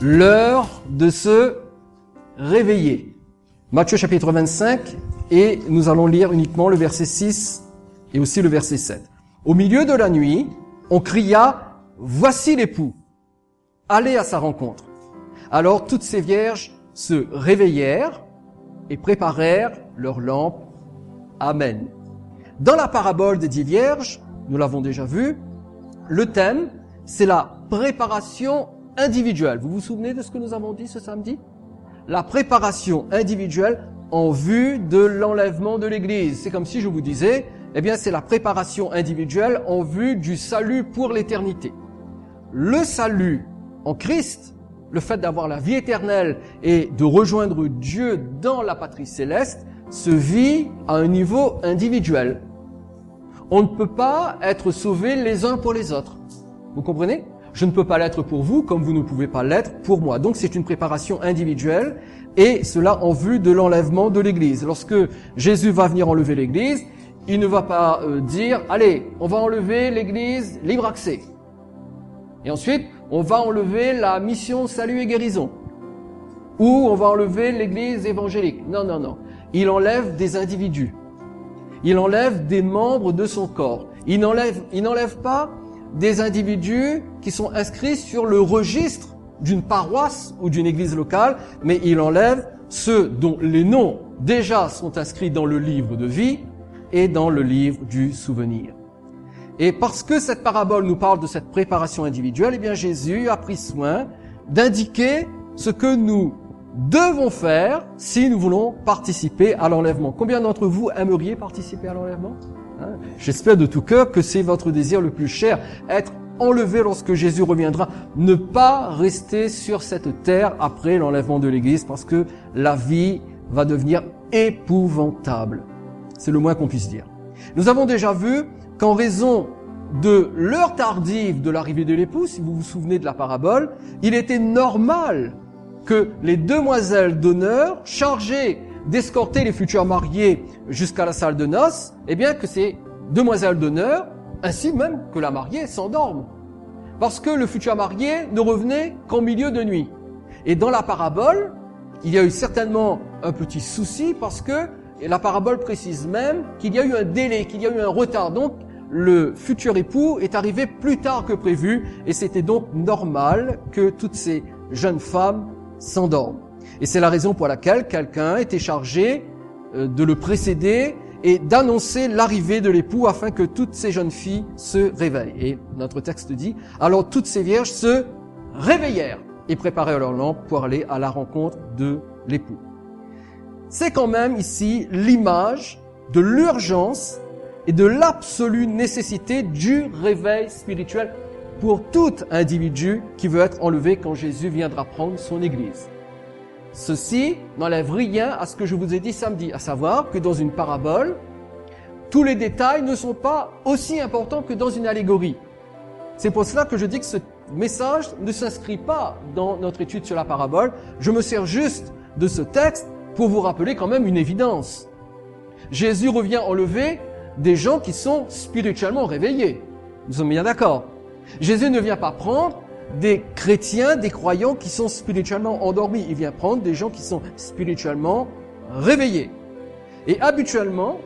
l'heure de se réveiller. Matthieu chapitre 25, et nous allons lire uniquement le verset 6 et aussi le verset 7. Au milieu de la nuit, on cria « Voici l'époux, allez à sa rencontre ». Alors toutes ces vierges se réveillèrent et préparèrent leurs lampes. Amen. Dans la parabole des 10 vierges, nous l'avons déjà vu, le thème, c'est la préparation individuelle. Vous vous souvenez de ce que nous avons dit ce samedi? La préparation individuelle en vue de l'enlèvement de l'Église. C'est comme si je vous disais, eh bien c'est la préparation individuelle en vue du salut pour l'éternité. Le salut en Christ, le fait d'avoir la vie éternelle et de rejoindre Dieu dans la patrie céleste, se vit à un niveau individuel. On ne peut pas être sauvés les uns pour les autres. Vous comprenez? Je ne peux pas l'être pour vous comme vous ne pouvez pas l'être pour moi. Donc c'est une préparation individuelle et cela en vue de l'enlèvement de l'Église. Lorsque Jésus va venir enlever l'Église, il ne va pas dire « Allez, on va enlever l'Église libre accès. » Et ensuite, on va enlever la mission salut et guérison. Ou on va enlever l'Église évangélique. Non, non, non. Il enlève des individus. Il enlève des membres de son corps. Il n'enlève pas des individus qui sont inscrits sur le registre d'une paroisse ou d'une église locale, mais il enlève ceux dont les noms déjà sont inscrits dans le livre de vie et dans le livre du souvenir. Et parce que cette parabole nous parle de cette préparation individuelle, eh bien Jésus a pris soin d'indiquer ce que nous devons faire si nous voulons participer à l'enlèvement. Combien d'entre vous aimeriez participer à l'enlèvement? J'espère de tout cœur que c'est votre désir le plus cher, être enlevé lorsque Jésus reviendra, ne pas rester sur cette terre après l'enlèvement de l'Église, parce que la vie va devenir épouvantable. C'est le moins qu'on puisse dire. Nous avons déjà vu qu'en raison de l'heure tardive de l'arrivée de l'époux, si vous vous souvenez de la parabole, il était normal que les demoiselles d'honneur chargées d'escorter les futurs mariés jusqu'à la salle de noces, eh bien que ces demoiselles d'honneur, ainsi même que la mariée, s'endorment. Parce que le futur marié ne revenait qu'en milieu de nuit. Et dans la parabole, il y a eu certainement un petit souci parce que la parabole précise même qu'il y a eu un délai, qu'il y a eu un retard. Donc, le futur époux est arrivé plus tard que prévu et c'était donc normal que toutes ces jeunes femmes s'endorment. Et c'est la raison pour laquelle quelqu'un était chargé de le précéder et d'annoncer l'arrivée de l'époux afin que toutes ces jeunes filles se réveillent. Et notre texte dit, alors toutes ces vierges se réveillèrent et préparèrent leurs lampes pour aller à la rencontre de l'époux. C'est quand même ici l'image de l'urgence et de l'absolue nécessité du réveil spirituel pour tout individu qui veut être enlevé quand Jésus viendra prendre son Église. Ceci n'enlève rien à ce que je vous ai dit samedi, à savoir que dans une parabole, tous les détails ne sont pas aussi importants que dans une allégorie. C'est pour cela que je dis que ce message ne s'inscrit pas dans notre étude sur la parabole. Je me sers juste de ce texte pour vous rappeler quand même une évidence. Jésus revient enlever des gens qui sont spirituellement réveillés. Nous sommes bien d'accord. Jésus ne vient pas prendre des chrétiens, des croyants qui sont spirituellement endormis. Il vient prendre des gens qui sont spirituellement réveillés. Et habituellement,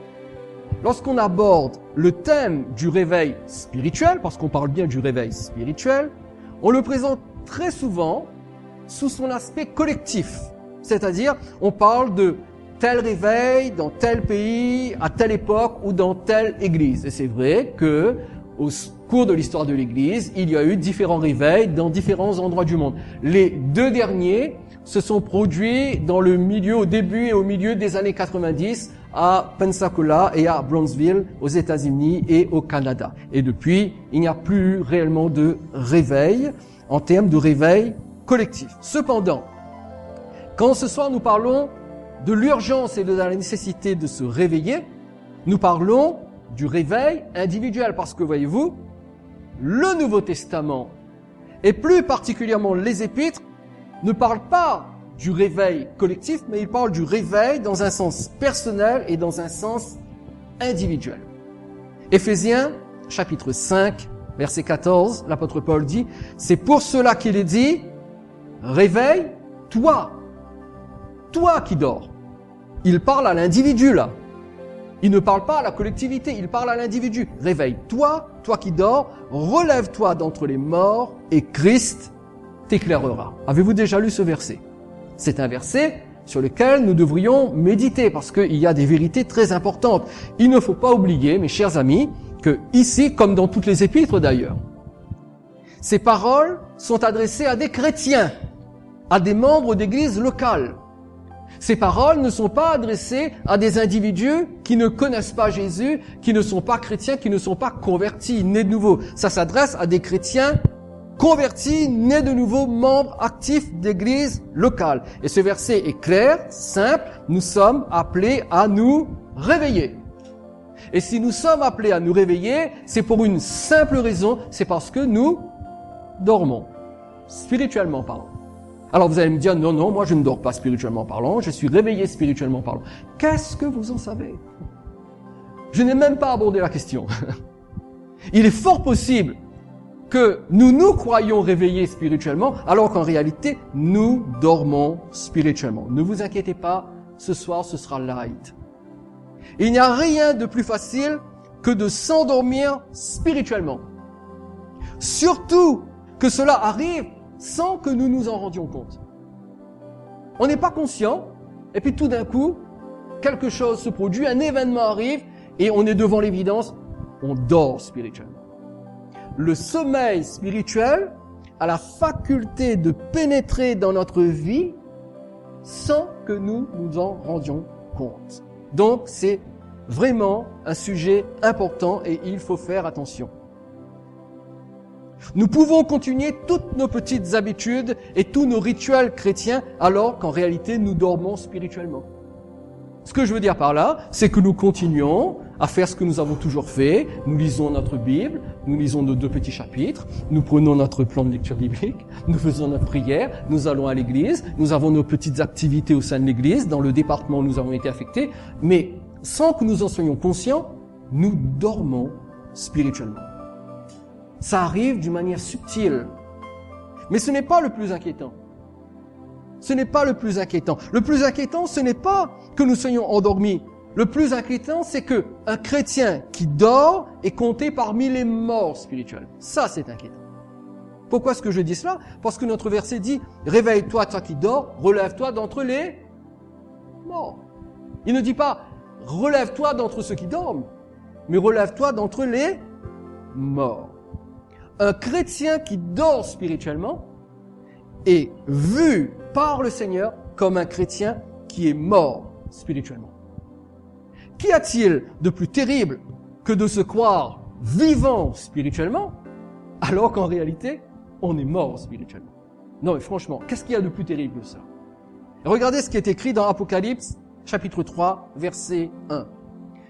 lorsqu'on aborde le thème du réveil spirituel, parce qu'on parle bien du réveil spirituel, on le présente très souvent sous son aspect collectif. C'est-à-dire, on parle de tel réveil dans tel pays, à telle époque ou dans telle église. Et c'est vrai que au cours de l'histoire de l'Église, il y a eu différents réveils dans différents endroits du monde. Les deux derniers se sont produits au début et au milieu des années 90 à Pensacola et à Brownsville aux États-Unis et au Canada. Et depuis, il n'y a plus réellement de réveil en termes de réveil collectif. Cependant, quand ce soir nous parlons de l'urgence et de la nécessité de se réveiller, nous parlons du réveil individuel, parce que voyez-vous, le Nouveau Testament, et plus particulièrement les Épîtres, ne parlent pas du réveil collectif, mais ils parlent du réveil dans un sens personnel et dans un sens individuel. Éphésiens, chapitre 5, verset 14, l'apôtre Paul dit, « C'est pour cela qu'il est dit, réveille-toi. Toi qui dors. Il parle à l'individu là. Il ne parle pas à la collectivité, il parle à l'individu. Réveille-toi, toi qui dors, relève-toi d'entre les morts et Christ t'éclairera. Avez-vous déjà lu ce verset? C'est un verset sur lequel nous devrions méditer parce qu'il y a des vérités très importantes. Il ne faut pas oublier, mes chers amis, que ici, comme dans toutes les épîtres d'ailleurs, ces paroles sont adressées à des chrétiens, à des membres d'églises locales. Ces paroles ne sont pas adressées à des individus qui ne connaissent pas Jésus, qui ne sont pas chrétiens, qui ne sont pas convertis, nés de nouveau. Ça s'adresse à des chrétiens convertis, nés de nouveau, membres actifs d'églises locales. Et ce verset est clair, simple, nous sommes appelés à nous réveiller. Et si nous sommes appelés à nous réveiller, c'est pour une simple raison, c'est parce que nous dormons, spirituellement parlant. Alors vous allez me dire, non, moi je ne dors pas spirituellement parlant, je suis réveillé spirituellement parlant. Qu'est-ce que vous en savez? Je n'ai même pas abordé la question. Il est fort possible que nous croyons réveillés spirituellement, alors qu'en réalité, nous dormons spirituellement. Ne vous inquiétez pas, ce soir ce sera light. Il n'y a rien de plus facile que de s'endormir spirituellement. Surtout que cela arrive sans que nous nous en rendions compte. On n'est pas conscient, et puis tout d'un coup, quelque chose se produit, un événement arrive, et on est devant l'évidence, on dort spirituellement. Le sommeil spirituel a la faculté de pénétrer dans notre vie sans que nous nous en rendions compte. Donc, c'est vraiment un sujet important et il faut faire attention. Nous pouvons continuer toutes nos petites habitudes et tous nos rituels chrétiens alors qu'en réalité nous dormons spirituellement. Ce que je veux dire par là, c'est que nous continuons à faire ce que nous avons toujours fait. Nous lisons notre Bible, nous lisons nos 2 petits chapitres, nous prenons notre plan de lecture biblique, nous faisons notre prière, nous allons à l'église, nous avons nos petites activités au sein de l'église, dans le département où nous avons été affectés, mais sans que nous en soyons conscients, nous dormons spirituellement. Ça arrive d'une manière subtile. Mais ce n'est pas le plus inquiétant. Ce n'est pas le plus inquiétant. Le plus inquiétant, ce n'est pas que nous soyons endormis. Le plus inquiétant, c'est que un chrétien qui dort est compté parmi les morts spirituels. Ça, c'est inquiétant. Pourquoi est-ce que je dis cela? Parce que notre verset dit « Réveille-toi, toi qui dors, relève-toi d'entre les morts ». Il ne dit pas « Relève-toi d'entre ceux qui dorment », mais « Relève-toi d'entre les morts ». Un chrétien qui dort spirituellement est vu par le Seigneur comme un chrétien qui est mort spirituellement. Qu'y a-t-il de plus terrible que de se croire vivant spirituellement alors qu'en réalité, on est mort spirituellement? Non, mais franchement, qu'est-ce qu'il y a de plus terrible que ça? Regardez ce qui est écrit dans Apocalypse, chapitre 3, verset 1.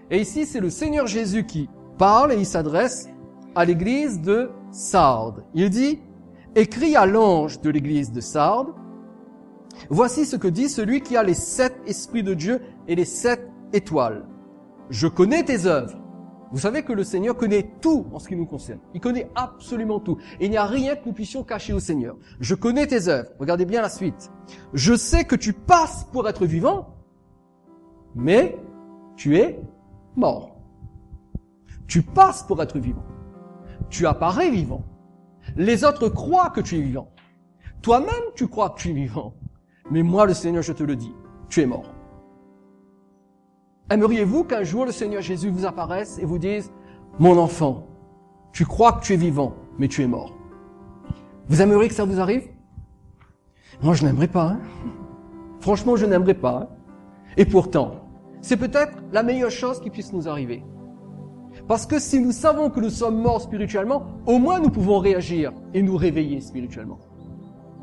Et ici, c'est le Seigneur Jésus qui parle et il s'adresse à l'église de Sardes. Il dit, « Écris à l'ange de l'église de Sardes, voici ce que dit celui qui a les 7 esprits de Dieu et les 7 étoiles. Je connais tes œuvres. » Vous savez que le Seigneur connaît tout en ce qui nous concerne. Il connaît absolument tout. Et il n'y a rien que nous puissions cacher au Seigneur. « Je connais tes œuvres. » Regardez bien la suite. « Je sais que tu passes pour être vivant, mais tu es mort. » Tu passes pour être vivant. Tu apparais vivant. Les autres croient que tu es vivant. Toi-même, tu crois que tu es vivant. Mais moi, le Seigneur, je te le dis, tu es mort. Aimeriez-vous qu'un jour le Seigneur Jésus vous apparaisse et vous dise, « Mon enfant, tu crois que tu es vivant, mais tu es mort. » Vous aimeriez que ça vous arrive? Moi, je n'aimerais pas. Hein? Franchement, je n'aimerais pas. Hein? Et pourtant, c'est peut-être la meilleure chose qui puisse nous arriver. Parce que si nous savons que nous sommes morts spirituellement, au moins nous pouvons réagir et nous réveiller spirituellement.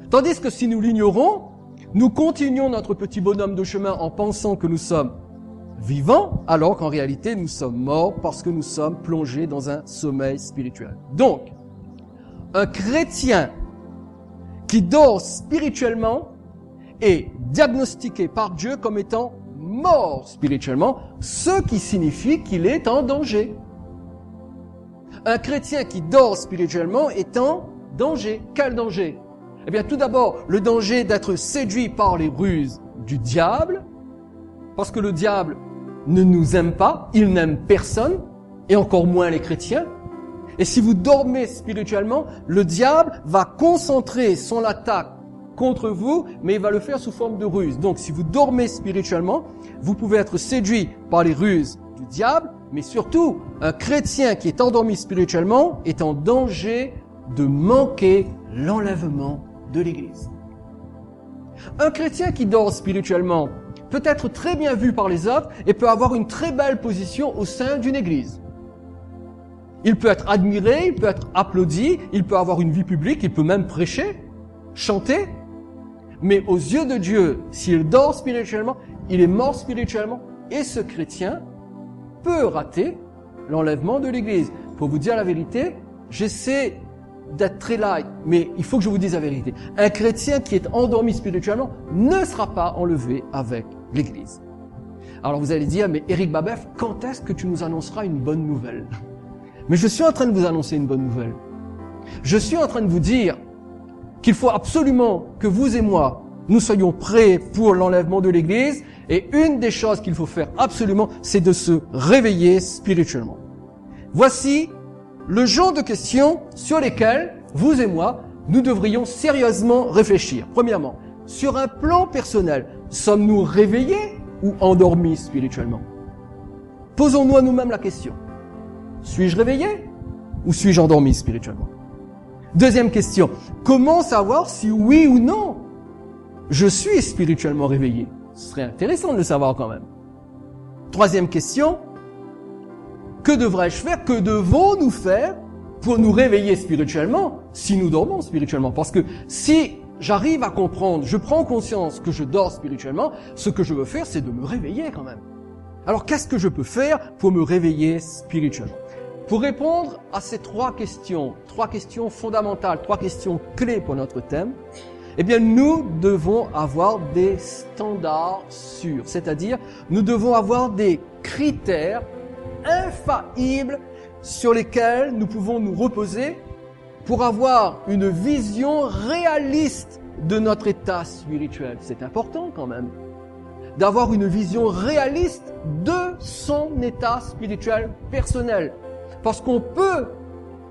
Tandis que si nous l'ignorons, nous continuons notre petit bonhomme de chemin en pensant que nous sommes vivants, alors qu'en réalité nous sommes morts parce que nous sommes plongés dans un sommeil spirituel. Donc, un chrétien qui dort spirituellement est diagnostiqué par Dieu comme étant mort spirituellement, ce qui signifie qu'il est en danger. Un chrétien qui dort spirituellement est en danger. Quel danger? Eh bien, tout d'abord, le danger d'être séduit par les ruses du diable, parce que le diable ne nous aime pas, il n'aime personne, et encore moins les chrétiens. Et si vous dormez spirituellement, le diable va concentrer son attaque contre vous, mais il va le faire sous forme de ruse. Donc, si vous dormez spirituellement, vous pouvez être séduit par les ruses du diable, mais surtout, un chrétien qui est endormi spirituellement est en danger de manquer l'enlèvement de l'Église. Un chrétien qui dort spirituellement peut être très bien vu par les autres et peut avoir une très belle position au sein d'une Église. Il peut être admiré, il peut être applaudi, il peut avoir une vie publique, il peut même prêcher, chanter. Mais aux yeux de Dieu, s'il dort spirituellement, il est mort spirituellement. Et ce chrétien peut rater l'enlèvement de l'Église. Pour vous dire la vérité, j'essaie d'être très light, mais il faut que je vous dise la vérité. Un chrétien qui est endormi spirituellement ne sera pas enlevé avec l'Église. Alors vous allez dire, mais Éric Babef, quand est-ce que tu nous annonceras une bonne nouvelle? Mais je suis en train de vous annoncer une bonne nouvelle. Je suis en train de vous dire qu'il faut absolument que vous et moi, nous soyons prêts pour l'enlèvement de l'Église. Et une des choses qu'il faut faire absolument, c'est de se réveiller spirituellement. Voici le genre de questions sur lesquelles vous et moi, nous devrions sérieusement réfléchir. Premièrement, sur un plan personnel, sommes-nous réveillés ou endormis spirituellement? Posons-nous à nous-mêmes la question. Suis-je réveillé ou suis-je endormi spirituellement? Deuxième question, comment savoir si oui ou non je suis spirituellement réveillé? Ce serait intéressant de le savoir quand même. Troisième question, que devrais-je faire, que devons-nous faire pour nous réveiller spirituellement si nous dormons spirituellement? Parce que si j'arrive à comprendre, je prends conscience que je dors spirituellement, ce que je veux faire, c'est de me réveiller quand même. Alors qu'est-ce que je peux faire pour me réveiller spirituellement? Pour répondre à ces trois questions fondamentales, trois questions clés pour notre thème, eh bien, nous devons avoir des standards sûrs. C'est-à-dire, nous devons avoir des critères infaillibles sur lesquels nous pouvons nous reposer pour avoir une vision réaliste de notre état spirituel. C'est important quand même d'avoir une vision réaliste de son état spirituel personnel. Parce qu'on peut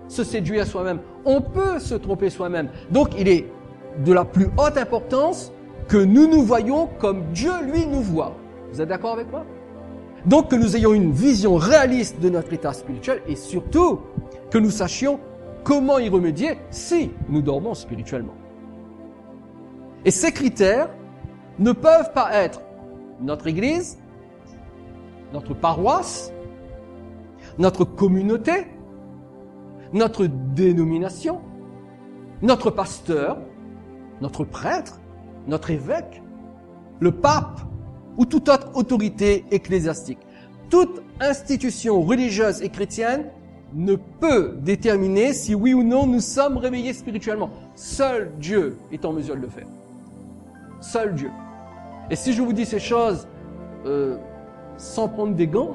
se séduire soi-même, on peut se tromper soi-même. Donc il est de la plus haute importance que nous nous voyons comme Dieu, lui, nous voit. Vous êtes d'accord avec moi? Donc que nous ayons une vision réaliste de notre état spirituel et surtout que nous sachions comment y remédier si nous dormons spirituellement. Et ces critères ne peuvent pas être notre église, notre paroisse, notre communauté, notre dénomination, notre pasteur, notre prêtre, notre évêque, le pape ou toute autre autorité ecclésiastique. Toute institution religieuse et chrétienne ne peut déterminer si oui ou non nous sommes réveillés spirituellement. Seul Dieu est en mesure de le faire. Seul Dieu. Et si je vous dis ces choses sans prendre des gants,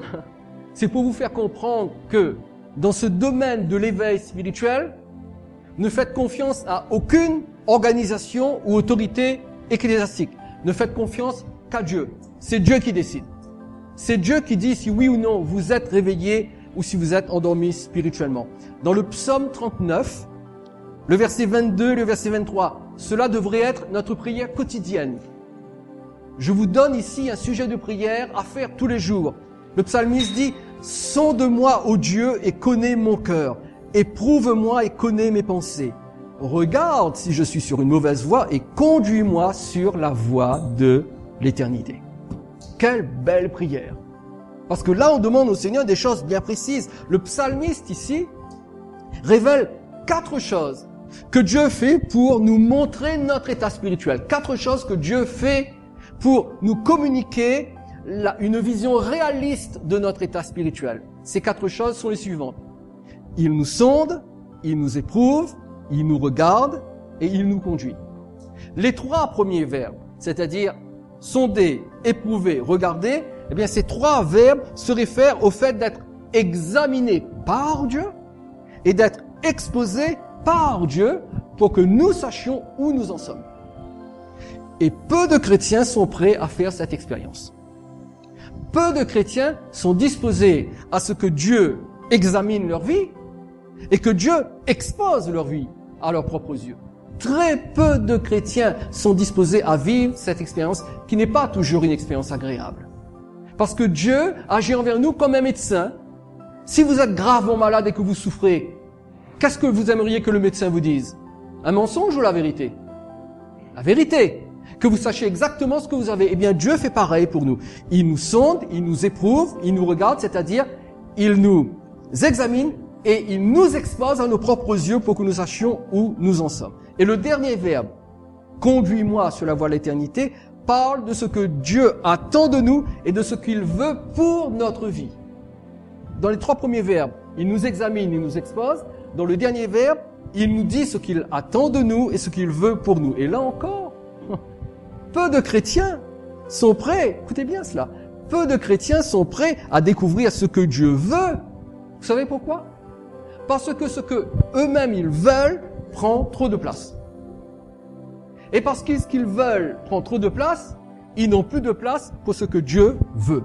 c'est pour vous faire comprendre que dans ce domaine de l'éveil spirituel, ne faites confiance à aucune organisation ou autorité ecclésiastique. Ne faites confiance qu'à Dieu. C'est Dieu qui décide. C'est Dieu qui dit si oui ou non vous êtes réveillé ou si vous êtes endormi spirituellement. Dans le psaume 39, le verset 22 et le verset 23, cela devrait être notre prière quotidienne. Je vous donne ici un sujet de prière à faire tous les jours. Le psalmiste dit « Sonde-moi, ô Dieu, et connais mon cœur. Éprouve-moi et connais mes pensées. Regarde si je suis sur une mauvaise voie et conduis-moi sur la voie de l'éternité. » Quelle belle prière! Parce que là, on demande au Seigneur des choses bien précises. Le psalmiste ici révèle 4 choses que Dieu fait pour nous montrer notre état spirituel. 4 choses que Dieu fait pour nous communiquer une vision réaliste de notre état spirituel. Ces 4 choses sont les suivantes. Il nous sonde, il nous éprouve, il nous regarde et il nous conduit. Les 3 premiers verbes, c'est-à-dire sonder, éprouver, regarder, eh bien ces 3 verbes se réfèrent au fait d'être examiné par Dieu et d'être exposé par Dieu pour que nous sachions où nous en sommes. Et peu de chrétiens sont prêts à faire cette expérience. Peu de chrétiens sont disposés à ce que Dieu examine leur vie et que Dieu expose leur vie à leurs propres yeux. Très peu de chrétiens sont disposés à vivre cette expérience qui n'est pas toujours une expérience agréable. Parce que Dieu agit envers nous comme un médecin. Si vous êtes gravement malade et que vous souffrez, qu'est-ce que vous aimeriez que le médecin vous dise? Un mensonge ou la vérité? La vérité. Que vous sachiez exactement ce que vous avez. Eh bien, Dieu fait pareil pour nous. Il nous sonde, il nous éprouve, il nous regarde, c'est-à-dire, il nous examine et il nous expose à nos propres yeux pour que nous sachions où nous en sommes. Et le dernier verbe, conduis-moi sur la voie de l'éternité, parle de ce que Dieu attend de nous et de ce qu'il veut pour notre vie. Dans les 3 premiers verbes, il nous examine, il nous expose. Dans le dernier verbe, il nous dit ce qu'il attend de nous et ce qu'il veut pour nous. Et là encore, peu de chrétiens sont prêts, écoutez bien cela, peu de chrétiens sont prêts à découvrir ce que Dieu veut. Vous savez pourquoi? Parce que ce que eux-mêmes ils veulent prend trop de place. Et parce que ce qu'ils veulent prend trop de place, ils n'ont plus de place pour ce que Dieu veut.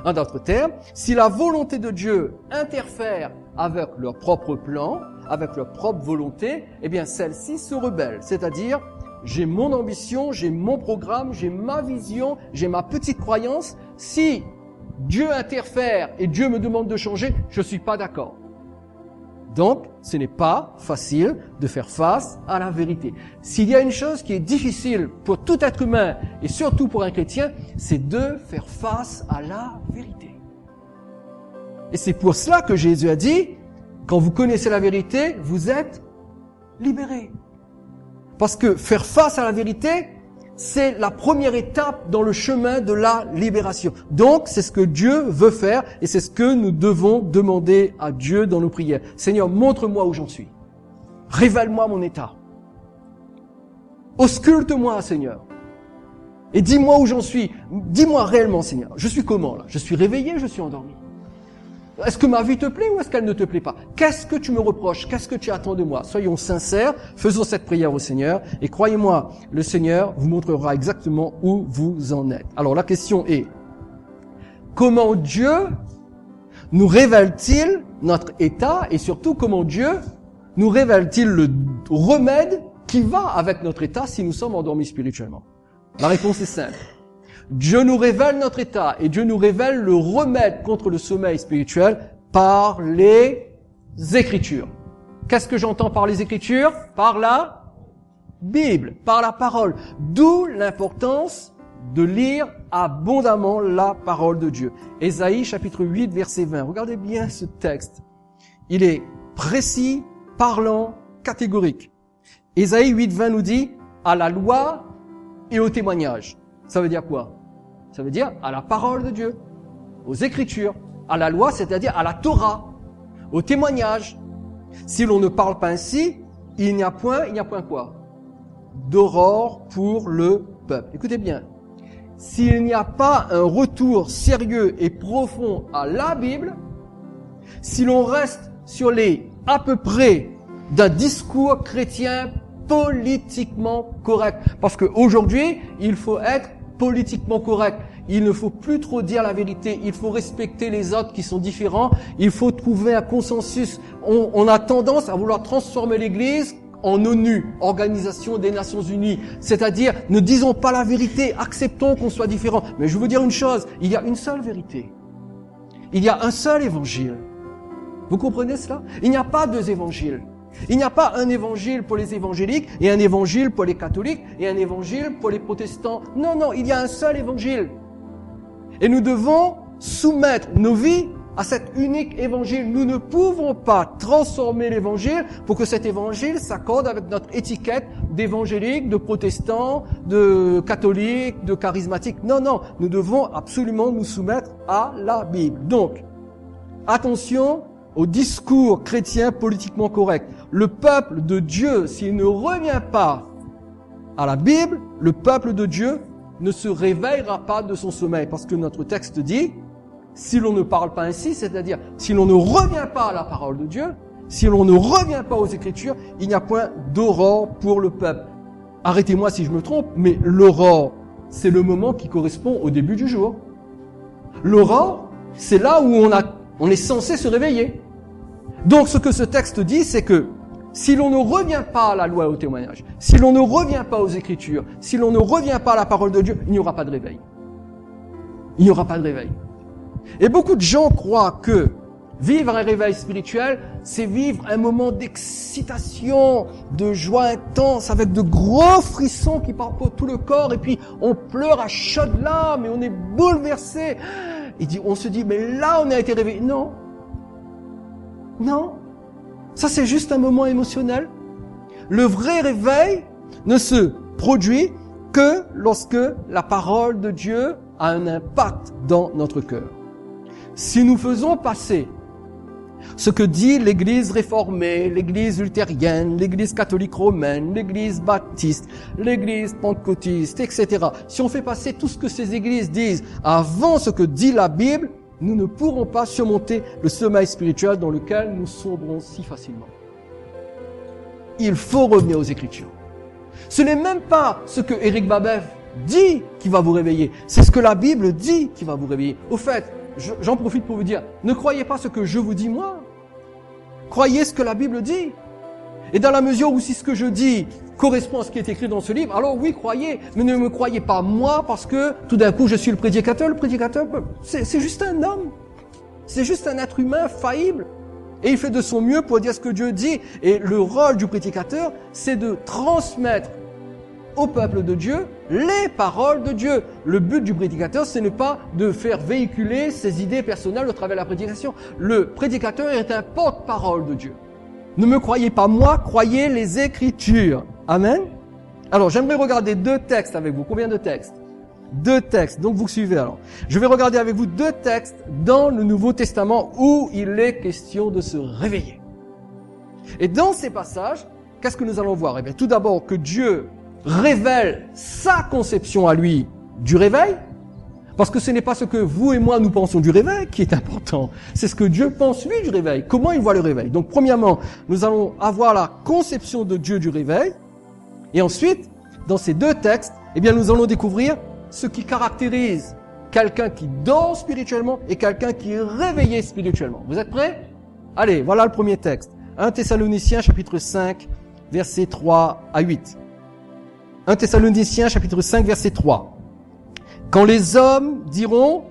En d'autres termes, si la volonté de Dieu interfère avec leur propre plan, avec leur propre volonté, eh bien celle-ci se rebelle. C'est-à-dire, j'ai mon ambition, j'ai mon programme, j'ai ma vision, j'ai ma petite croyance. Si Dieu interfère et Dieu me demande de changer, je ne suis pas d'accord. Donc, ce n'est pas facile de faire face à la vérité. S'il y a une chose qui est difficile pour tout être humain, et surtout pour un chrétien, c'est de faire face à la vérité. Et c'est pour cela que Jésus a dit, quand vous connaissez la vérité, vous êtes libérés. Parce que faire face à la vérité, c'est la première étape dans le chemin de la libération. Donc, c'est ce que Dieu veut faire et c'est ce que nous devons demander à Dieu dans nos prières. Seigneur, montre-moi où j'en suis. Révèle-moi mon état. Ausculte-moi, Seigneur. Et dis-moi où j'en suis. Dis-moi réellement, Seigneur. Je suis comment, là? Je suis réveillé, je suis endormi. Est-ce que ma vie te plaît ou est-ce qu'elle ne te plaît pas? Qu'est-ce que tu me reproches? Qu'est-ce que tu attends de moi? Soyons sincères, faisons cette prière au Seigneur et croyez-moi, le Seigneur vous montrera exactement où vous en êtes. Alors la question est, comment Dieu nous révèle-t-il notre état et surtout comment Dieu nous révèle-t-il le remède qui va avec notre état si nous sommes endormis spirituellement? La réponse est simple. Dieu nous révèle notre état et Dieu nous révèle le remède contre le sommeil spirituel par les Écritures. Qu'est-ce que j'entends par les Écritures? Par la Bible, par la parole. D'où l'importance de lire abondamment la parole de Dieu. Ésaïe chapitre 8 verset 20. Regardez bien ce texte. Il est précis, parlant, catégorique. Ésaïe 8 20 nous dit à la loi et au témoignage. Ça veut dire quoi? Ça veut dire à la parole de Dieu, aux Écritures, à la loi, c'est-à-dire à la Torah, au témoignage. Si l'on ne parle pas ainsi, il n'y a point quoi? D'aurore pour le peuple. Écoutez bien, s'il n'y a pas un retour sérieux et profond à la Bible, si l'on reste sur les à peu près d'un discours chrétien politiquement correct. Parce qu'aujourd'hui, il faut être politiquement correct. Il ne faut plus trop dire la vérité. Il faut respecter les autres qui sont différents. Il faut trouver un consensus. On a tendance à vouloir transformer l'Église en ONU, Organisation des Nations Unies. C'est-à-dire, ne disons pas la vérité, acceptons qu'on soit différent. Mais je veux dire une chose, il y a une seule vérité. Il y a un seul évangile. Vous comprenez cela? Il n'y a pas 2 évangiles. Il n'y a pas un évangile pour les évangéliques et un évangile pour les catholiques et un évangile pour les protestants. Non, il y a un seul évangile. Et nous devons soumettre nos vies à cet unique évangile. Nous ne pouvons pas transformer l'évangile pour que cet évangile s'accorde avec notre étiquette d'évangélique, de protestant, de catholique, de charismatique. Non, nous devons absolument nous soumettre à la Bible. Donc, attention au discours chrétien politiquement correct. Le peuple de Dieu, s'il ne revient pas à la Bible, le peuple de Dieu ne se réveillera pas de son sommeil. Parce que notre texte dit, si l'on ne parle pas ainsi, c'est-à-dire si l'on ne revient pas à la parole de Dieu, si l'on ne revient pas aux Écritures, il n'y a point d'aurore pour le peuple. Arrêtez-moi si je me trompe, mais l'aurore, c'est le moment qui correspond au début du jour. L'aurore, c'est là où on est censé se réveiller. Donc ce que ce texte dit, c'est que si l'on ne revient pas à la loi et au témoignage, si l'on ne revient pas aux Écritures, si l'on ne revient pas à la parole de Dieu, il n'y aura pas de réveil. Il n'y aura pas de réveil. Et beaucoup de gens croient que vivre un réveil spirituel, c'est vivre un moment d'excitation, de joie intense, avec de gros frissons qui parcourent tout le corps, et puis on pleure à chaudes larmes, et on est bouleversé. On se dit, mais là on a été réveillé. Non. Non. Ça c'est juste un moment émotionnel. Le vrai réveil ne se produit que lorsque la parole de Dieu a un impact dans notre cœur. Si nous faisons passer ce que dit l'Église réformée, l'Église luthérienne, l'Église catholique romaine, l'Église baptiste, l'Église pentecôtiste, etc. Si on fait passer tout ce que ces églises disent avant ce que dit la Bible, nous ne pourrons pas surmonter le sommeil spirituel dans lequel nous sombrons si facilement. Il faut revenir aux Écritures. Ce n'est même pas ce que Éric Babeuf dit qui va vous réveiller, c'est ce que la Bible dit qui va vous réveiller. Au fait, j'en profite pour vous dire, ne croyez pas ce que je vous dis moi. Croyez ce que la Bible dit. Et dans la mesure où si ce que je dis correspond à ce qui est écrit dans ce livre, alors oui, croyez. Mais ne me croyez pas moi parce que tout d'un coup je suis le prédicateur. Le prédicateur, c'est juste un homme. C'est juste un être humain faillible. Et il fait de son mieux pour dire ce que Dieu dit. Et le rôle du prédicateur, c'est de transmettre au peuple de Dieu les paroles de Dieu. Le but du prédicateur, ce n'est pas de faire véhiculer ses idées personnelles au travers de la prédication. Le prédicateur est un porte-parole de Dieu. Ne me croyez pas moi, croyez les Écritures. Amen. Alors, j'aimerais regarder 2 textes avec vous. Combien de textes? 2 textes. Donc, vous suivez alors. Je vais regarder avec vous 2 textes dans le Nouveau Testament où il est question de se réveiller. Et dans ces passages, qu'est-ce que nous allons voir? Eh bien, tout d'abord, que Dieu révèle sa conception à lui du réveil, parce que ce n'est pas ce que vous et moi nous pensons du réveil qui est important, c'est ce que Dieu pense lui du réveil, comment il voit le réveil. Donc premièrement, nous allons avoir la conception de Dieu du réveil, et ensuite, dans ces 2 textes, eh bien nous allons découvrir ce qui caractérise quelqu'un qui dort spirituellement et quelqu'un qui est réveillé spirituellement. Vous êtes prêts? Allez, voilà le premier texte. 1 Thessaloniciens chapitre 5, versets 3 à 8. 1 Thessaloniciens chapitre 5 verset 3. Quand les hommes diront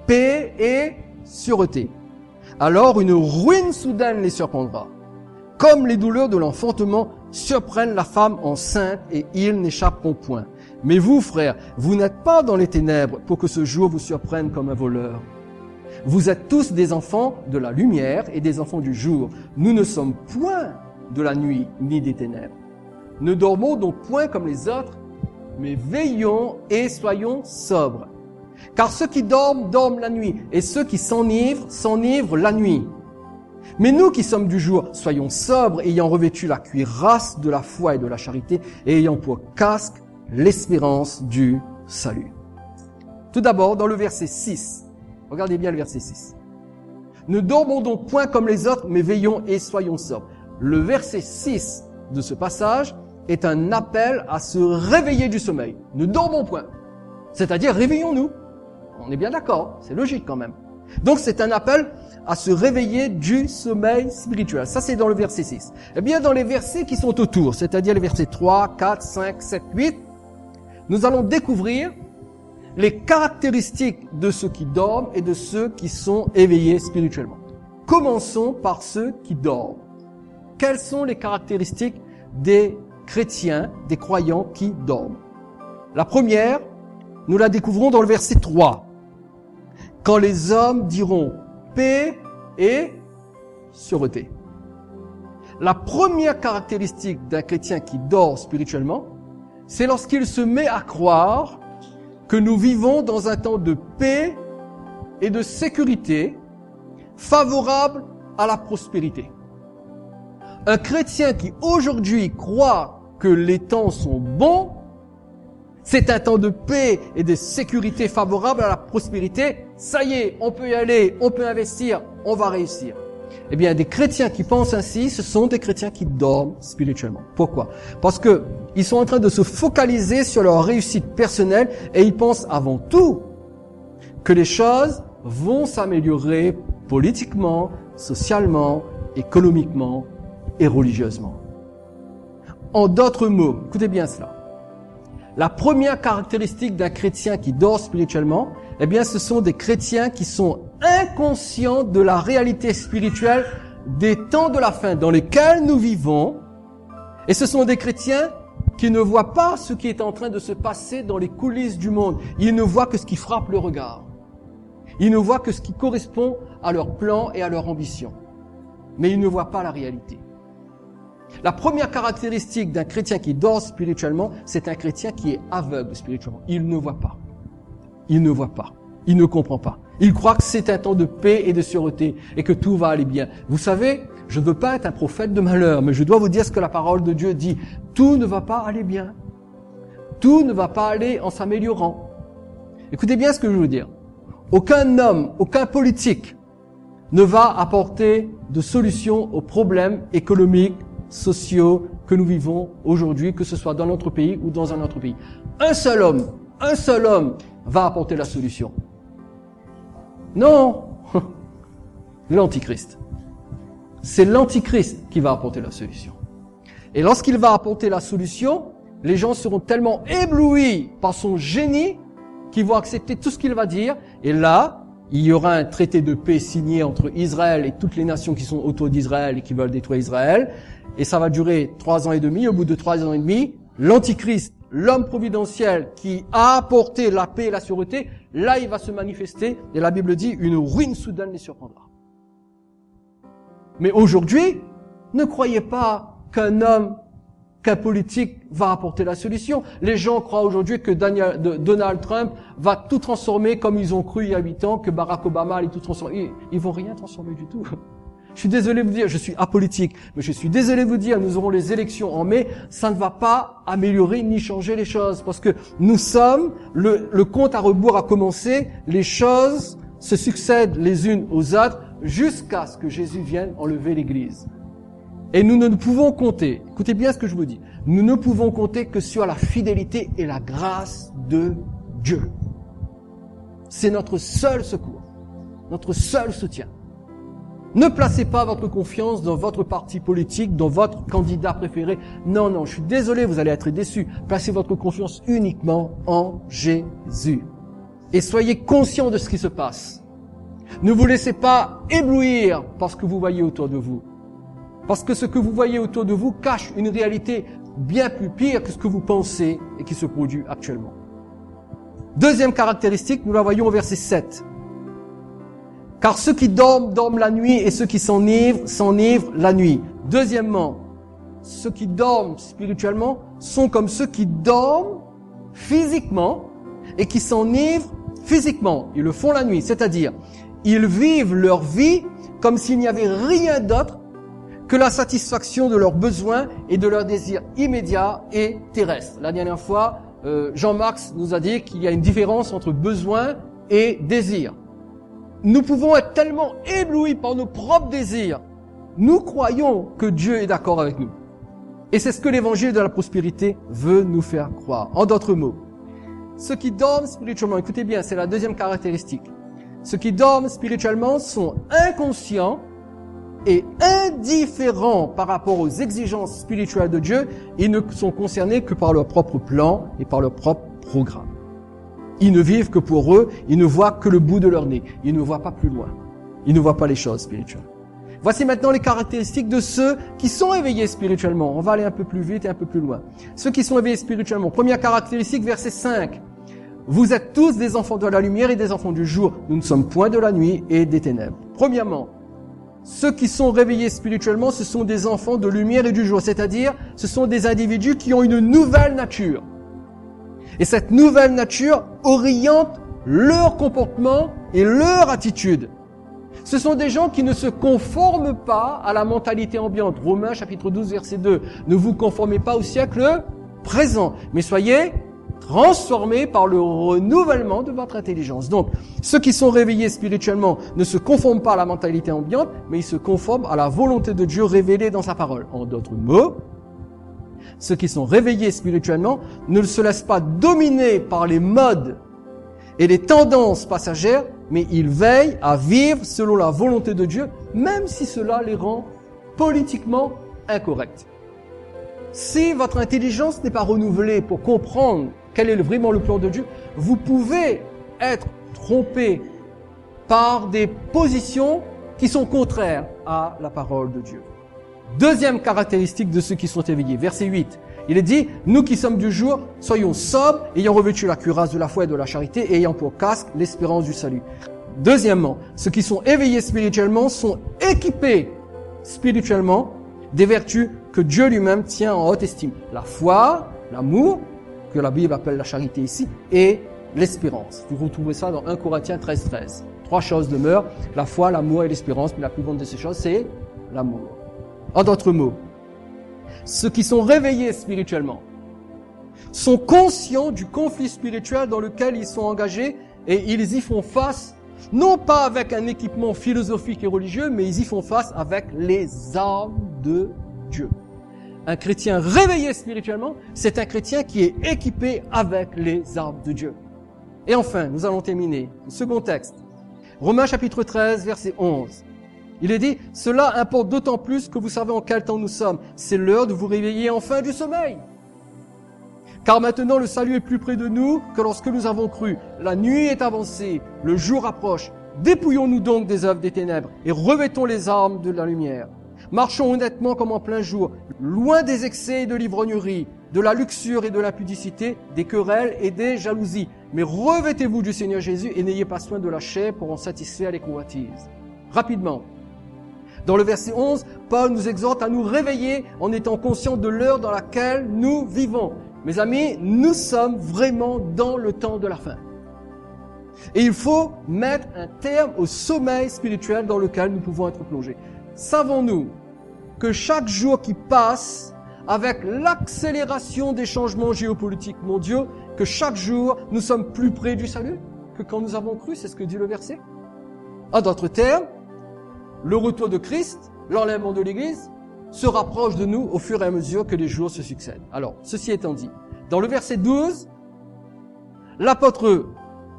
paix et sûreté, alors une ruine soudaine les surprendra. Comme les douleurs de l'enfantement surprennent la femme enceinte et ils n'échapperont point. Mais vous, frères, vous n'êtes pas dans les ténèbres pour que ce jour vous surprenne comme un voleur. Vous êtes tous des enfants de la lumière et des enfants du jour. Nous ne sommes point de la nuit ni des ténèbres. Ne dormons donc point comme les autres, mais veillons et soyons sobres. Car ceux qui dorment, dorment la nuit, et ceux qui s'enivrent, s'enivrent la nuit. Mais nous qui sommes du jour, soyons sobres, ayant revêtu la cuirasse de la foi et de la charité, et ayant pour casque l'espérance du salut. Tout d'abord, dans le verset 6, regardez bien le verset 6. Ne dormons donc point comme les autres, mais veillons et soyons sobres. Le verset 6 de ce passage est un appel à se réveiller du sommeil. Ne dormons point. C'est-à-dire, réveillons-nous. On est bien d'accord, c'est logique quand même. Donc c'est un appel à se réveiller du sommeil spirituel. Ça c'est dans le verset 6. Eh bien dans les versets qui sont autour, c'est-à-dire les versets 3, 4, 5, 7, 8, nous allons découvrir les caractéristiques de ceux qui dorment et de ceux qui sont éveillés spirituellement. Commençons par ceux qui dorment. Quelles sont les caractéristiques des chrétiens, des croyants qui dorment? La première, nous la découvrons dans le verset 3. Quand les hommes diront paix et sûreté. La première caractéristique d'un chrétien qui dort spirituellement, c'est lorsqu'il se met à croire que nous vivons dans un temps de paix et de sécurité favorable à la prospérité. Un chrétien qui aujourd'hui croit que les temps sont bons, c'est un temps de paix et de sécurité favorable à la prospérité. Ça y est, on peut y aller, on peut investir, on va réussir. Eh bien, des chrétiens qui pensent ainsi, ce sont des chrétiens qui dorment spirituellement. Pourquoi? Parce que ils sont en train de se focaliser sur leur réussite personnelle et ils pensent avant tout que les choses vont s'améliorer politiquement, socialement, économiquement et religieusement. En d'autres mots, écoutez bien cela. La première caractéristique d'un chrétien qui dort spirituellement, eh bien, ce sont des chrétiens qui sont inconscients de la réalité spirituelle des temps de la fin dans lesquels nous vivons. Et ce sont des chrétiens qui ne voient pas ce qui est en train de se passer dans les coulisses du monde. Ils ne voient que ce qui frappe le regard. Ils ne voient que ce qui correspond à leurs plans et à leur ambition. Mais ils ne voient pas la réalité. La première caractéristique d'un chrétien qui dort spirituellement, c'est un chrétien qui est aveugle spirituellement. Il ne voit pas. Il ne voit pas. Il ne comprend pas. Il croit que c'est un temps de paix et de sûreté et que tout va aller bien. Vous savez, je ne veux pas être un prophète de malheur, mais je dois vous dire ce que la parole de Dieu dit. Tout ne va pas aller bien. Tout ne va pas aller en s'améliorant. Écoutez bien ce que je veux dire. Aucun homme, aucun politique ne va apporter de solution aux problèmes économiques, sociaux que nous vivons aujourd'hui, que ce soit dans notre pays ou dans un autre pays. Un seul homme va apporter la solution. Non, l'Antichrist. C'est l'Antichrist qui va apporter la solution. Et lorsqu'il va apporter la solution, les gens seront tellement éblouis par son génie qu'ils vont accepter tout ce qu'il va dire. Et là, il y aura un traité de paix signé entre Israël et toutes les nations qui sont autour d'Israël et qui veulent détruire Israël. Et ça va durer 3 ans et demi. Au bout de 3 ans et demi, l'Antichrist, l'homme providentiel qui a apporté la paix et la sûreté, là il va se manifester. Et la Bible dit, une ruine soudaine les surprendra. Mais aujourd'hui, ne croyez pas qu'un homme, qu'un politique va apporter la solution. Les gens croient aujourd'hui que Donald Trump va tout transformer comme ils ont cru il y a 8 ans, que Barack Obama allait tout transformer. Ils vont rien transformer du tout. Je suis désolé de vous dire, je suis apolitique, mais je suis désolé de vous dire, nous aurons les élections en mai, ça ne va pas améliorer ni changer les choses, parce que nous sommes, le compte à rebours a commencé, les choses se succèdent les unes aux autres, jusqu'à ce que Jésus vienne enlever l'Église. Et nous ne pouvons compter, écoutez bien ce que je vous dis, nous ne pouvons compter que sur la fidélité et la grâce de Dieu. C'est notre seul secours, notre seul soutien. Ne placez pas votre confiance dans votre parti politique, dans votre candidat préféré. Non, non, je suis désolé, vous allez être déçus. Placez votre confiance uniquement en Jésus. Et soyez conscients de ce qui se passe. Ne vous laissez pas éblouir par ce que vous voyez autour de vous. Parce que ce que vous voyez autour de vous cache une réalité bien plus pire que ce que vous pensez et qui se produit actuellement. Deuxième caractéristique, nous la voyons au verset 7. Car ceux qui dorment, dorment la nuit, et ceux qui s'enivrent la nuit. Deuxièmement, ceux qui dorment spirituellement sont comme ceux qui dorment physiquement et qui s'enivrent physiquement. Ils le font la nuit, c'est-à-dire, ils vivent leur vie comme s'il n'y avait rien d'autre que la satisfaction de leurs besoins et de leurs désirs immédiats et terrestres. La dernière fois, Jean-Marc nous a dit qu'il y a une différence entre besoin et désir. Nous pouvons être tellement éblouis par nos propres désirs. Nous croyons que Dieu est d'accord avec nous. Et c'est ce que l'évangile de la prospérité veut nous faire croire. En d'autres mots, ceux qui dorment spirituellement, écoutez bien, c'est la deuxième caractéristique. Ceux qui dorment spirituellement sont inconscients et indifférents par rapport aux exigences spirituelles de Dieu. Ils ne sont concernés que par leur propre plan et par leur propre programme. Ils ne vivent que pour eux, ils ne voient que le bout de leur nez. Ils ne voient pas plus loin. Ils ne voient pas les choses spirituelles. Voici maintenant les caractéristiques de ceux qui sont éveillés spirituellement. On va aller un peu plus vite et un peu plus loin. Ceux qui sont éveillés spirituellement. Première caractéristique, verset 5. Vous êtes tous des enfants de la lumière et des enfants du jour. Nous ne sommes point de la nuit et des ténèbres. Premièrement, ceux qui sont réveillés spirituellement, ce sont des enfants de lumière et du jour. C'est-à-dire, ce sont des individus qui ont une nouvelle nature. Et cette nouvelle nature oriente leur comportement et leur attitude. Ce sont des gens qui ne se conforment pas à la mentalité ambiante. Romains chapitre 12 verset 2. Ne vous conformez pas au siècle présent, mais soyez transformés par le renouvellement de votre intelligence. Donc, ceux qui sont réveillés spirituellement ne se conforment pas à la mentalité ambiante, mais ils se conforment à la volonté de Dieu révélée dans sa parole. En d'autres mots, ceux qui sont réveillés spirituellement ne se laissent pas dominer par les modes et les tendances passagères, mais ils veillent à vivre selon la volonté de Dieu, même si cela les rend politiquement incorrects. Si votre intelligence n'est pas renouvelée pour comprendre quel est vraiment le plan de Dieu, vous pouvez être trompé par des positions qui sont contraires à la parole de Dieu. Deuxième caractéristique de ceux qui sont éveillés, verset 8. Il est dit, nous qui sommes du jour, soyons sobres, ayant revêtu la cuirasse de la foi et de la charité, et ayant pour casque l'espérance du salut. Deuxièmement, ceux qui sont éveillés spirituellement sont équipés spirituellement des vertus que Dieu lui-même tient en haute estime. La foi, l'amour, que la Bible appelle la charité ici, et l'espérance. Vous retrouvez ça dans 1 Corinthiens 13. 3 choses demeurent, la foi, l'amour et l'espérance, mais la plus grande de ces choses, c'est l'amour. En d'autres mots, ceux qui sont réveillés spirituellement sont conscients du conflit spirituel dans lequel ils sont engagés et ils y font face, non pas avec un équipement philosophique et religieux, mais ils y font face avec les armes de Dieu. Un chrétien réveillé spirituellement, c'est un chrétien qui est équipé avec les armes de Dieu. Et enfin, nous allons terminer. Le second texte. Romains chapitre 13, verset 11. Il est dit, « Cela importe d'autant plus que vous savez en quel temps nous sommes. C'est l'heure de vous réveiller enfin du sommeil. Car maintenant le salut est plus près de nous que lorsque nous avons cru. La nuit est avancée, le jour approche. Dépouillons-nous donc des œuvres des ténèbres et revêtons les armes de la lumière. Marchons honnêtement comme en plein jour, loin des excès et de l'ivrognerie, de la luxure et de l'impudicité, des querelles et des jalousies. Mais revêtez-vous du Seigneur Jésus et n'ayez pas soin de la chair pour en satisfaire les convoitises. » Rapidement. Dans le verset 11, Paul nous exhorte à nous réveiller en étant conscients de l'heure dans laquelle nous vivons. Mes amis, nous sommes vraiment dans le temps de la fin. Et il faut mettre un terme au sommeil spirituel dans lequel nous pouvons être plongés. Savons-nous que chaque jour qui passe, avec l'accélération des changements géopolitiques mondiaux, que chaque jour nous sommes plus près du salut que quand nous avons cru, c'est ce que dit le verset. En d'autres termes, le retour de Christ, l'enlèvement de l'Église, se rapproche de nous au fur et à mesure que les jours se succèdent. Alors, ceci étant dit, dans le verset 12, l'apôtre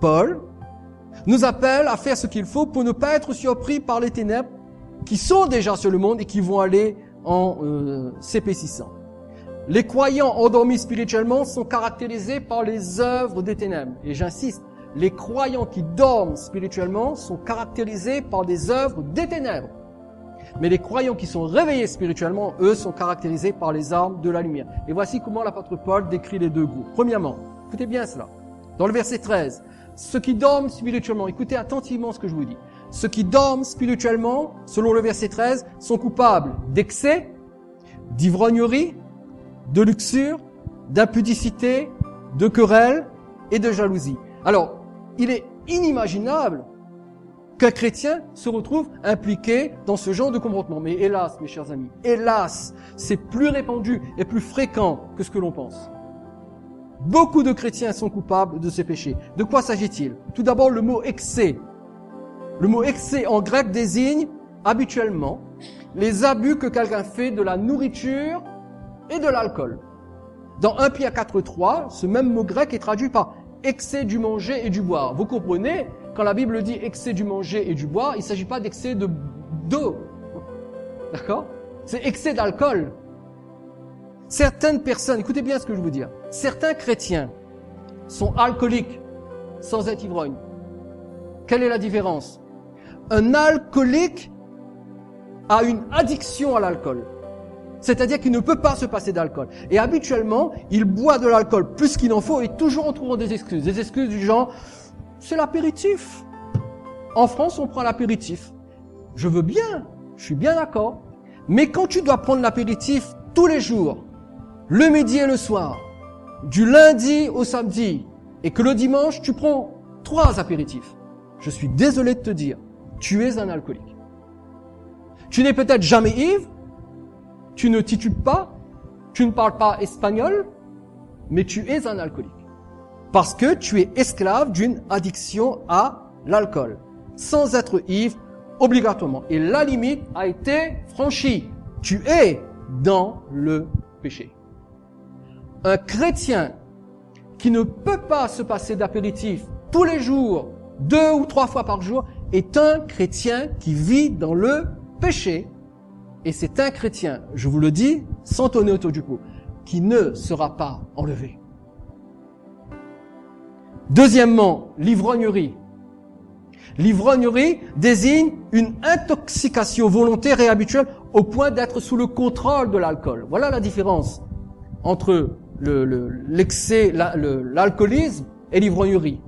Paul nous appelle à faire ce qu'il faut pour ne pas être surpris par les ténèbres qui sont déjà sur le monde et qui vont aller en s'épaississant. Les croyants endormis spirituellement sont caractérisés par les œuvres des ténèbres. Et j'insiste, les croyants qui dorment spirituellement sont caractérisés par des œuvres des ténèbres. Mais les croyants qui sont réveillés spirituellement, eux, sont caractérisés par les armes de la lumière. Et voici comment l'apôtre Paul décrit les deux groupes. Premièrement, écoutez bien cela. Dans le verset 13, ceux qui dorment spirituellement, écoutez attentivement ce que je vous dis. Ceux qui dorment spirituellement, selon le verset 13, sont coupables d'excès, d'ivrognerie, de luxure, d'impudicité, de querelle et de jalousie. Alors, il est inimaginable qu'un chrétien se retrouve impliqué dans ce genre de comportement. Mais hélas, mes chers amis, hélas, c'est plus répandu et plus fréquent que ce que l'on pense. Beaucoup de chrétiens sont coupables de ces péchés. De quoi s'agit-il? Tout d'abord, le mot excès. Le mot excès en grec désigne habituellement les abus que quelqu'un fait de la nourriture et de l'alcool. Dans 1 Pierre 4.3, ce même mot grec est traduit par excès du manger et du boire. Vous comprenez, quand la Bible dit excès du manger et du boire, il ne s'agit pas d'excès d'eau. D'accord? C'est excès d'alcool. Certaines personnes, écoutez bien ce que je veux dire, certains chrétiens sont alcooliques sans être ivrognes. Quelle est la différence? Un alcoolique a une addiction à l'alcool. C'est-à-dire qu'il ne peut pas se passer d'alcool. Et habituellement, il boit de l'alcool plus qu'il en faut et toujours en trouvant des excuses. Des excuses du genre, c'est l'apéritif. En France, on prend l'apéritif. Je veux bien, je suis bien d'accord. Mais quand tu dois prendre l'apéritif tous les jours, le midi et le soir, du lundi au samedi, et que le dimanche, tu prends 3 apéritifs, je suis désolé de te dire, tu es un alcoolique. Tu n'es peut-être jamais ivre, tu ne titubes pas, tu ne parles pas espagnol, mais tu es un alcoolique. parce que tu es esclave d'une addiction à l'alcool, sans être ivre obligatoirement. Et la limite a été franchie. Tu es dans le péché. Un chrétien qui ne peut pas se passer d'apéritif tous les jours, 2 ou 3 fois par jour, est un chrétien qui vit dans le péché. Et c'est un chrétien, je vous le dis, sans tourner autour du pot, qui ne sera pas enlevé. Deuxièmement, l'ivrognerie. L'ivrognerie désigne une intoxication volontaire et habituelle au point d'être sous le contrôle de l'alcool. Voilà la différence entre l'excès, l'alcoolisme et l'ivrognerie.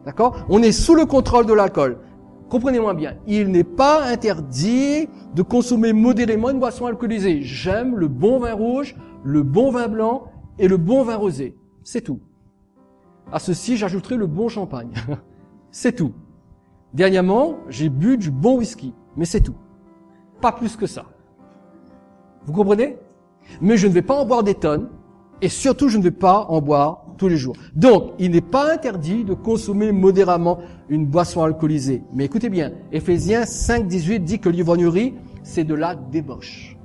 D'accord? On est sous le contrôle de l'alcool. Comprenez-moi bien, il n'est pas interdit de consommer modérément une boisson alcoolisée. J'aime le bon vin rouge, le bon vin blanc et le bon vin rosé. C'est tout. À ceci, j'ajouterai le bon champagne. C'est tout. Dernièrement, j'ai bu du bon whisky, mais c'est tout. Pas plus que ça. Vous comprenez? Mais je ne vais pas en boire des tonnes, et surtout, je ne vais pas en boire tous les jours. Donc, il n'est pas interdit de consommer modérément une boisson alcoolisée. Mais écoutez bien, Éphésiens 5,18 dit que l'ivrognerie, c'est de la débauche.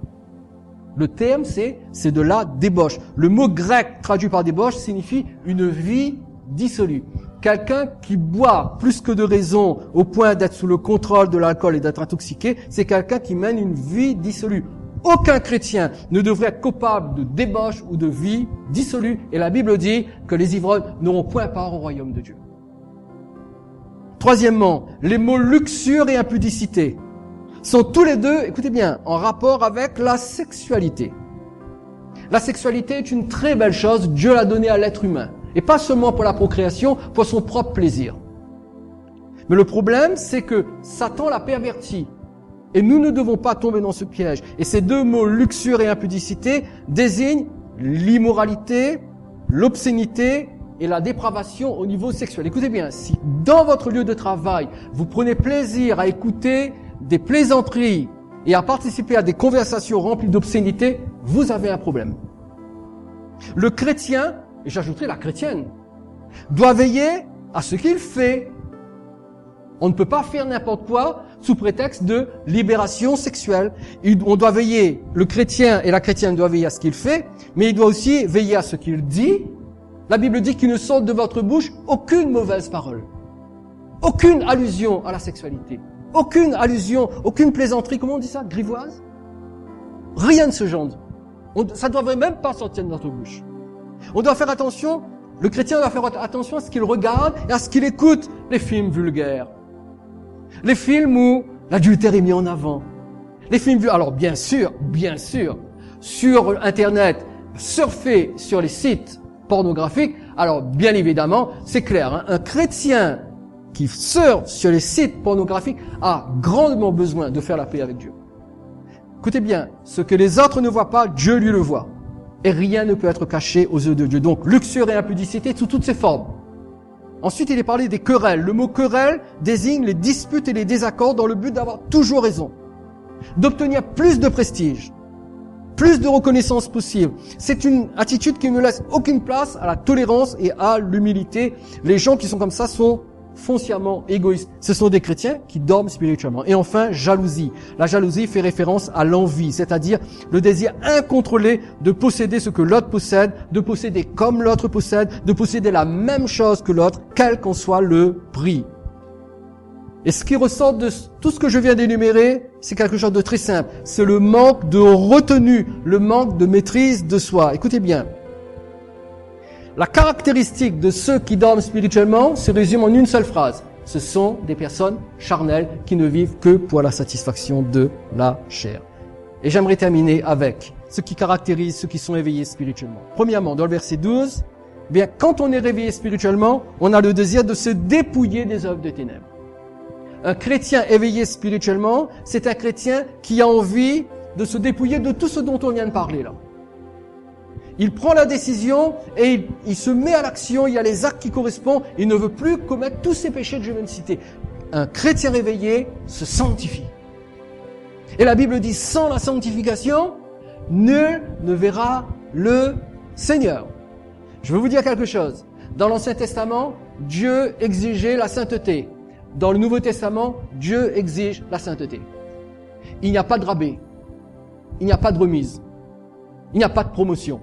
Le terme, c'est de la débauche. Le mot grec traduit par débauche signifie une vie dissolue. Quelqu'un qui boit plus que de raison au point d'être sous le contrôle de l'alcool et d'être intoxiqué, c'est quelqu'un qui mène une vie dissolue. Aucun chrétien ne devrait être coupable de débauche ou de vie dissolue. Et la Bible dit que les ivrognes n'auront point part au royaume de Dieu. Troisièmement, les mots luxure et impudicité sont tous les deux, écoutez bien, en rapport avec la sexualité. La sexualité est une très belle chose, Dieu l'a donnée à l'être humain. Et pas seulement pour la procréation, pour son propre plaisir. Mais le problème, c'est que Satan l'a perverti. Et nous ne devons pas tomber dans ce piège. Et ces deux mots, luxure et impudicité, désignent l'immoralité, l'obscénité et la dépravation au niveau sexuel. Écoutez bien, si dans votre lieu de travail, vous prenez plaisir à écouter des plaisanteries et à participer à des conversations remplies d'obscénité, vous avez un problème. Le chrétien, et j'ajouterai la chrétienne, doit veiller à ce qu'il fait. On ne peut pas faire n'importe quoi sous prétexte de libération sexuelle. On doit veiller, le chrétien et la chrétienne doivent veiller à ce qu'il fait, mais il doit aussi veiller à ce qu'il dit. La Bible dit qu'il ne sorte de votre bouche aucune mauvaise parole. Aucune allusion à la sexualité. Aucune allusion, aucune plaisanterie, comment on dit ça, grivoise? Rien de ce genre. Ça ne devrait même pas sortir de notre bouche. On doit faire attention, le chrétien doit faire attention à ce qu'il regarde et à ce qu'il écoute. Les films vulgaires. Les films où l'adultère est mis en avant. Les films vulgaires. Alors bien sûr, sur Internet, surfer sur les sites pornographiques, alors bien évidemment, c'est clair, hein, un chrétien qui surfe sur les sites pornographiques a grandement besoin de faire la paix avec Dieu. Écoutez bien, ce que les autres ne voient pas, Dieu lui le voit. Et rien ne peut être caché aux yeux de Dieu. Donc, luxure et impudicité sous toutes ses formes. Ensuite, il est parlé des querelles. Le mot querelle désigne les disputes et les désaccords dans le but d'avoir toujours raison. D'obtenir plus de prestige. Plus de reconnaissance possible. C'est une attitude qui ne laisse aucune place à la tolérance et à l'humilité. Les gens qui sont comme ça sont foncièrement égoïstes. Ce sont des chrétiens qui dorment spirituellement. Et enfin, jalousie. La jalousie fait référence à l'envie, c'est-à-dire le désir incontrôlé de posséder ce que l'autre possède, de posséder comme l'autre possède, de posséder la même chose que l'autre, quel qu'en soit le prix. Et ce qui ressort de tout ce que je viens d'énumérer, c'est quelque chose de très simple. C'est le manque de retenue, le manque de maîtrise de soi. Écoutez bien. La caractéristique de ceux qui dorment spirituellement se résume en une seule phrase. Ce sont des personnes charnelles qui ne vivent que pour la satisfaction de la chair. Et j'aimerais terminer avec ce qui caractérise ceux qui sont éveillés spirituellement. Premièrement, dans le verset 12, bien, quand on est réveillé spirituellement, on a le désir de se dépouiller des œuvres de ténèbres. Un chrétien éveillé spirituellement, c'est un chrétien qui a envie de se dépouiller de tout ce dont on vient de parler là. Il prend la décision et il se met à l'action, il y a les actes qui correspondent, il ne veut plus commettre tous ces péchés que je viens de citer. Un chrétien réveillé se sanctifie. Et la Bible dit, sans la sanctification, nul ne verra le Seigneur. Je veux vous dire quelque chose. Dans l'Ancien Testament, Dieu exigeait la sainteté. Dans le Nouveau Testament, Dieu exige la sainteté. Il n'y a pas de rabais. Il n'y a pas de remise. Il n'y a pas de promotion.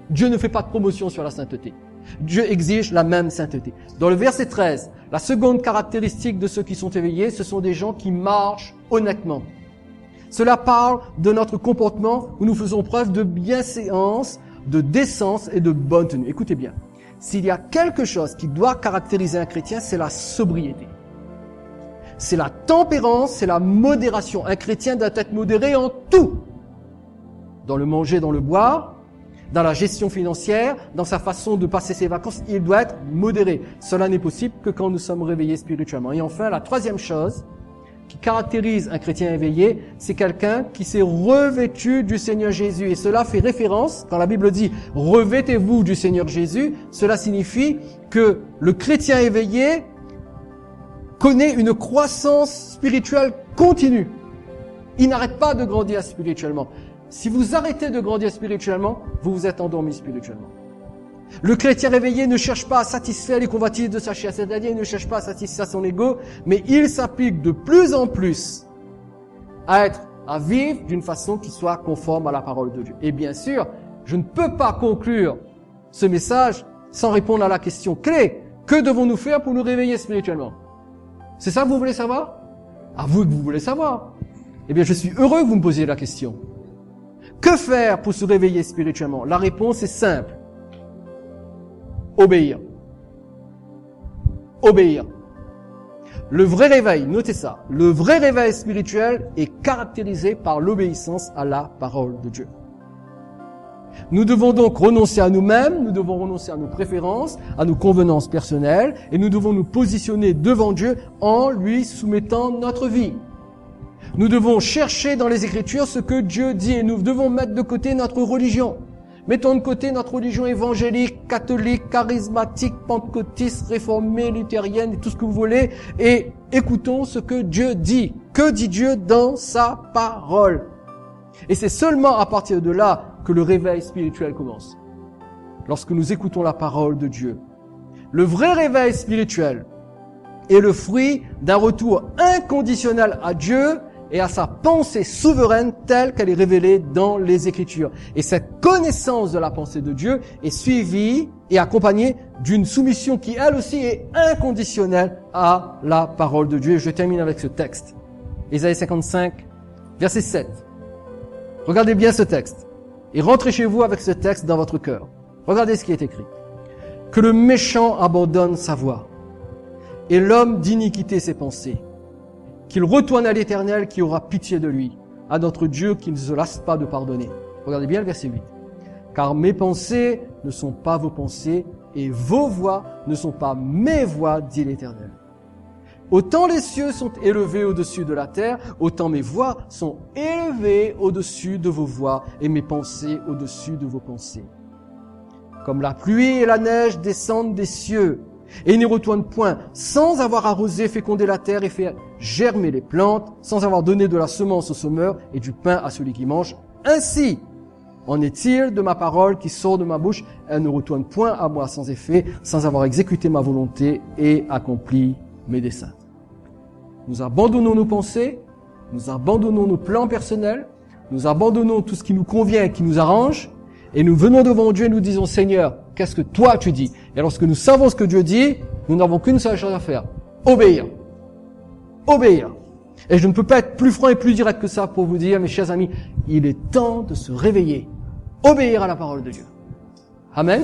Dieu ne fait pas de promotion sur la sainteté. Dieu exige la même sainteté. Dans le verset 13, la seconde caractéristique de ceux qui sont éveillés, ce sont des gens qui marchent honnêtement. Cela parle de notre comportement où nous faisons preuve de bienséance, de décence et de bonne tenue. Écoutez bien, s'il y a quelque chose qui doit caractériser un chrétien, c'est la sobriété. C'est la tempérance, c'est la modération. Un chrétien doit être modéré en tout. Dans le manger, dans le boire, dans la gestion financière, dans sa façon de passer ses vacances, il doit être modéré. Cela n'est possible que quand nous sommes réveillés spirituellement. Et enfin, la troisième chose qui caractérise un chrétien éveillé, c'est quelqu'un qui s'est revêtu du Seigneur Jésus. Et cela fait référence, quand la Bible dit « revêtez-vous du Seigneur Jésus », cela signifie que le chrétien éveillé connaît une croissance spirituelle continue. Il n'arrête pas de grandir spirituellement. Si vous arrêtez de grandir spirituellement, vous vous êtes endormi spirituellement. Le chrétien réveillé ne cherche pas à satisfaire les convoitises de sa chair, c'est-à-dire il ne cherche pas à satisfaire son ego, mais il s'applique de plus en plus à vivre d'une façon qui soit conforme à la parole de Dieu. Et bien sûr, je ne peux pas conclure ce message sans répondre à la question clé. Que devons-nous faire pour nous réveiller spirituellement? C'est ça que vous voulez savoir? Avouez que vous voulez savoir. Eh bien, je suis heureux que vous me posiez la question. Que faire pour se réveiller spirituellement? La réponse est simple. Obéir. Obéir. Le vrai réveil, notez ça, le vrai réveil spirituel est caractérisé par l'obéissance à la parole de Dieu. Nous devons donc renoncer à nous-mêmes, nous devons renoncer à nos préférences, à nos convenances personnelles, et nous devons nous positionner devant Dieu en lui soumettant notre vie. Nous devons chercher dans les Écritures ce que Dieu dit et nous devons mettre de côté notre religion. Mettons de côté notre religion évangélique, catholique, charismatique, pentecôtiste, réformée, luthérienne, et tout ce que vous voulez, et écoutons ce que Dieu dit. Que dit Dieu dans sa parole? Et c'est seulement à partir de là que le réveil spirituel commence. Lorsque nous écoutons la parole de Dieu. Le vrai réveil spirituel est le fruit d'un retour inconditionnel à Dieu et à sa pensée souveraine telle qu'elle est révélée dans les Écritures. Et cette connaissance de la pensée de Dieu est suivie et accompagnée d'une soumission qui, elle aussi, est inconditionnelle à la parole de Dieu. Et je termine avec ce texte. Ésaïe 55, verset 7. Regardez bien ce texte. Et rentrez chez vous avec ce texte dans votre cœur. Regardez ce qui est écrit. Que le méchant abandonne sa voie et l'homme d'iniquité ses pensées. Qu'il retourne à l'Éternel qui aura pitié de lui, à notre Dieu qui ne se lasse pas de pardonner. Regardez bien le verset 8. Car mes pensées ne sont pas vos pensées et vos voies ne sont pas mes voies, dit l'Éternel. Autant les cieux sont élevés au-dessus de la terre, autant mes voies sont élevées au-dessus de vos voies et mes pensées au-dessus de vos pensées. Comme la pluie et la neige descendent des cieux et n'y retournent point sans avoir arrosé, fécondé la terre et fait germer les plantes, sans avoir donné de la semence au semeur et du pain à celui qui mange. Ainsi en est-il de ma parole qui sort de ma bouche, elle ne retourne point à moi sans effet, sans avoir exécuté ma volonté et accompli mes desseins. Nous abandonnons nos pensées, nous abandonnons nos plans personnels, nous abandonnons tout ce qui nous convient et qui nous arrange, et nous venons devant Dieu et nous disons, Seigneur, qu'est-ce que toi tu dis? Et lorsque nous savons ce que Dieu dit, nous n'avons qu'une seule chose à faire. Obéir. Obéir. Et je ne peux pas être plus franc et plus direct que ça pour vous dire, mes chers amis, il est temps de se réveiller. Obéir à la parole de Dieu. Amen.